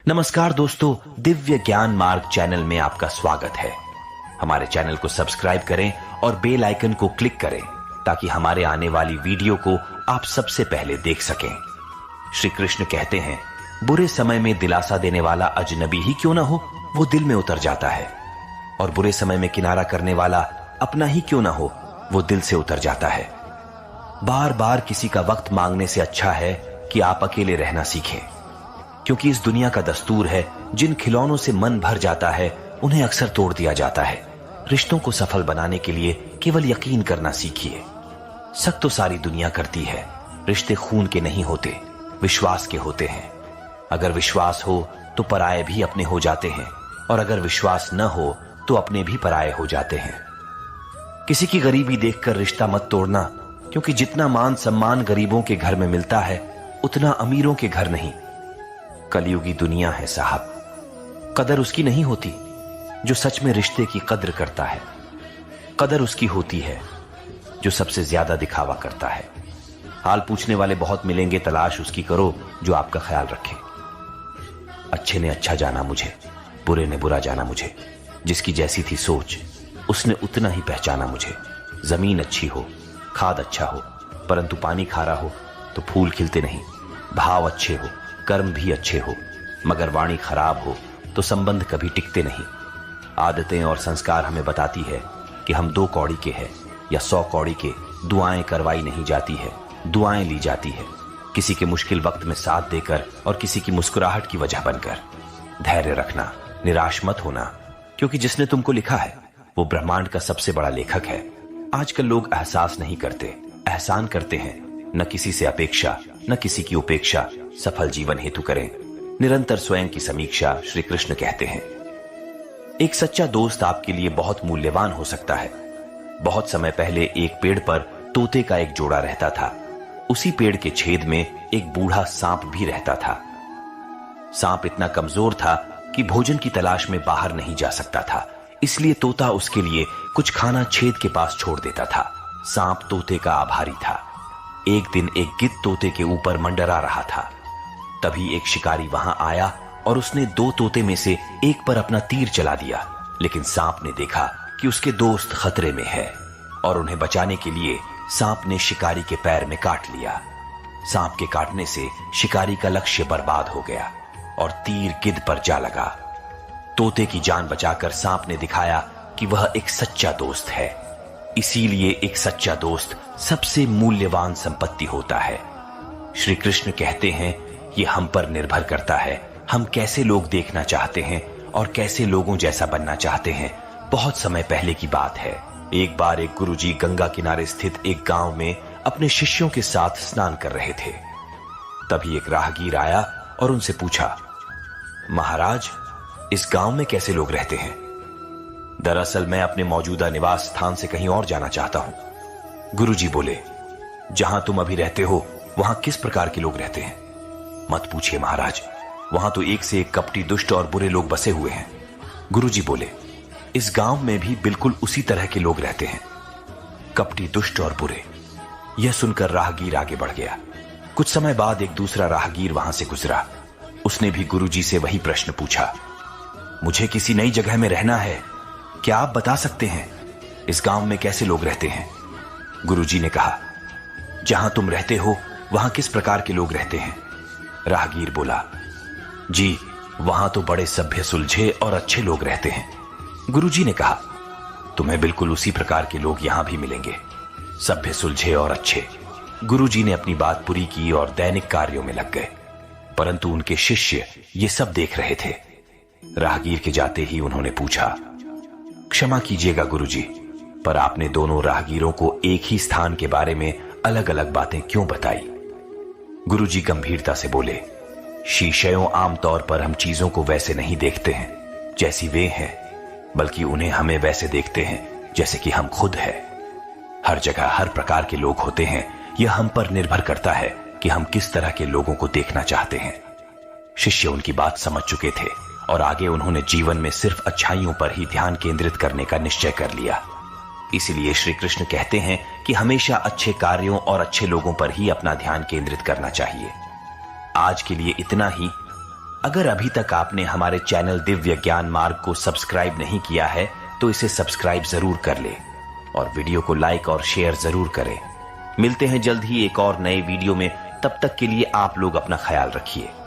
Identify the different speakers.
Speaker 1: नमस्कार दोस्तों, दिव्य ज्ञान मार्ग चैनल में आपका स्वागत है। हमारे चैनल को सब्सक्राइब करें और बेल आइकन को क्लिक करें ताकि हमारे आने वाली वीडियो को आप सबसे पहले देख सकें। श्री कृष्ण कहते हैं, बुरे समय में दिलासा देने वाला अजनबी ही क्यों ना हो, वो दिल में उतर जाता है, और बुरे समय में किनारा करने वाला अपना ही क्यों ना हो, वो दिल से उतर जाता है। बार बार किसी का वक्त मांगने से अच्छा है कि आप अकेले रहना सीखें, क्योंकि इस दुनिया का दस्तूर है, जिन खिलौनों से मन भर जाता है उन्हें अक्सर तोड़ दिया जाता है। रिश्तों को सफल बनाने के लिए केवल यकीन करना सीखिए। शक तो सारी दुनिया करती है, रिश्ते खून के नहीं होते, विश्वास के होते हैं। अगर विश्वास हो तो पराये भी अपने हो जाते हैं, और अगर विश्वास न हो तो अपने भी पराये हो जाते हैं। किसी की गरीबी देखकर रिश्ता मत तोड़ना, क्योंकि जितना मान सम्मान गरीबों के घर में मिलता है उतना अमीरों के घर नहीं। कलयुगी दुनिया है साहब, कदर उसकी नहीं होती जो सच में रिश्ते की कद्र करता है। कदर उसकी होती है जो सबसे ज्यादा दिखावा करता है। हाल पूछने वाले बहुत मिलेंगे, तलाश उसकी करो जो आपका ख्याल रखे। अच्छे ने अच्छा जाना मुझे, बुरे ने बुरा जाना मुझे। जिसकी जैसी थी सोच उसने उतना ही पहचाना मुझे। जमीन अच्छी हो, खाद अच्छा हो, परंतु पानी खारा हो तो फूल खिलते नहीं। भाव अच्छे हो, कर्म भी अच्छे हो, मगर वाणी खराब हो तो संबंध कभी टिकते नहीं। आदतें और संस्कार हमें बताती है कि हम 2 कौड़ी के हैं या 100 कौड़ी के। दुआएं करवाई नहीं जाती है, दुआएं ली जाती है, किसी के मुश्किल वक्त में साथ देकर और किसी की मुस्कुराहट की वजह बनकर। धैर्य रखना, निराश मत होना, क्योंकि जिसने तुमको लिखा है वो ब्रह्मांड का सबसे बड़ा लेखक है। आजकल लोग एहसास नहीं करते, एहसान करते हैं। न किसी से अपेक्षा, न किसी की उपेक्षा, सफल जीवन हेतु करें निरंतर स्वयं की समीक्षा। श्री कृष्ण कहते हैं, एक सच्चा दोस्त आपके लिए बहुत मूल्यवान हो सकता है। बहुत समय पहले एक पेड़ पर तोते का एक जोड़ा रहता था। उसी पेड़ के छेद में एक बूढ़ा सांप भी रहता था। सांप इतना कमजोर था कि भोजन की तलाश में बाहर नहीं जा सकता था, इसलिए तोता उसके लिए कुछ खाना छेद के पास छोड़ देता था। सांप तोते का आभारी था। एक दिन एक गिद्ध तोते के ऊपर मंडरा रहा था। तभी एक शिकारी वहां आया और उसने 2 तोते में से एक पर अपना तीर चला दिया, लेकिन सांप ने देखा कि उसके दोस्त खतरे में है और उन्हें बचाने के लिए सांप ने शिकारी के पैर में काट लिया। सांप के काटने से शिकारी का लक्ष्य बर्बाद हो गया और तीर गिद्ध पर जा लगा। तोते की जान बचाकर सांप ने दिखाया कि वह एक सच्चा दोस्त है। इसीलिए एक सच्चा दोस्त सबसे मूल्यवान संपत्ति होता है। श्री कृष्ण कहते हैं, ये हम पर निर्भर करता है, हम कैसे लोग देखना चाहते हैं और कैसे लोगों जैसा बनना चाहते हैं। बहुत समय पहले की बात है। एक बार एक गुरुजी गंगा किनारे स्थित एक गांव में अपने शिष्यों के साथ स्नान कर रहे थे। तभी एक राहगीर आया और उनसे पूछा, महाराज, इस गांव में कैसे लोग रहते हैं? दरअसल मैं अपने मौजूदा निवास स्थान से कहीं और जाना चाहता हूं। गुरुजी बोले, जहां तुम अभी रहते हो वहां किस प्रकार के लोग रहते हैं? मत पूछिए महाराज, वहां तो एक से एक कपटी, दुष्ट और बुरे लोग बसे हुए हैं। गुरुजी बोले, इस गांव में भी बिल्कुल उसी तरह के लोग रहते हैं, कपटी, दुष्ट और बुरे। यह सुनकर राहगीर आगे बढ़ गया। कुछ समय बाद एक दूसरा राहगीर वहां से गुजरा। उसने भी गुरुजी से वही प्रश्न पूछा, मुझे किसी नई जगह में रहना है, क्या आप बता सकते हैं इस गांव में कैसे लोग रहते हैं? गुरुजी ने कहा, जहां तुम रहते हो वहां किस प्रकार के लोग रहते हैं? राहगीर बोला, जी, वहां तो बड़े सभ्य, सुलझे और अच्छे लोग रहते हैं। गुरुजी ने कहा, तुम्हें बिल्कुल उसी प्रकार के लोग यहां भी मिलेंगे, सभ्य, सुलझे और अच्छे। गुरुजी ने अपनी बात पूरी की और दैनिक कार्यों में लग गए, परंतु उनके शिष्य ये सब देख रहे थे। राहगीर के जाते ही उन्होंने पूछा, क्षमा कीजिएगा गुरुजी, पर आपने दोनों राहगीरों को एक ही स्थान के बारे में अलग अलग बातें क्यों बताई? गुरुजी गंभीरता से बोले, शीशयों, आमतौर पर हम चीजों को वैसे नहीं देखते हैं जैसी वे हैं, बल्कि उन्हें हमें वैसे देखते हैं जैसे कि हम खुद हैं। हर जगह हर प्रकार के लोग होते हैं, यह हम पर निर्भर करता है कि हम किस तरह के लोगों को देखना चाहते हैं। शिष्य उनकी बात समझ चुके थे और आगे उन्होंने जीवन में सिर्फ अच्छाइयों पर ही ध्यान केंद्रित करने का निश्चय कर लिया। इसलिए श्री कृष्ण कहते हैं कि हमेशा अच्छे कार्यों और अच्छे लोगों पर ही अपना ध्यान केंद्रित करना चाहिए। आज के लिए इतना ही। अगर अभी तक आपने हमारे चैनल दिव्य ज्ञान मार्ग को सब्सक्राइब नहीं किया है तो इसे सब्सक्राइब जरूर कर ले और वीडियो को लाइक और शेयर जरूर करें। मिलते हैं जल्द ही एक और नए वीडियो में, तब तक के लिए आप लोग अपना ख्याल रखिए।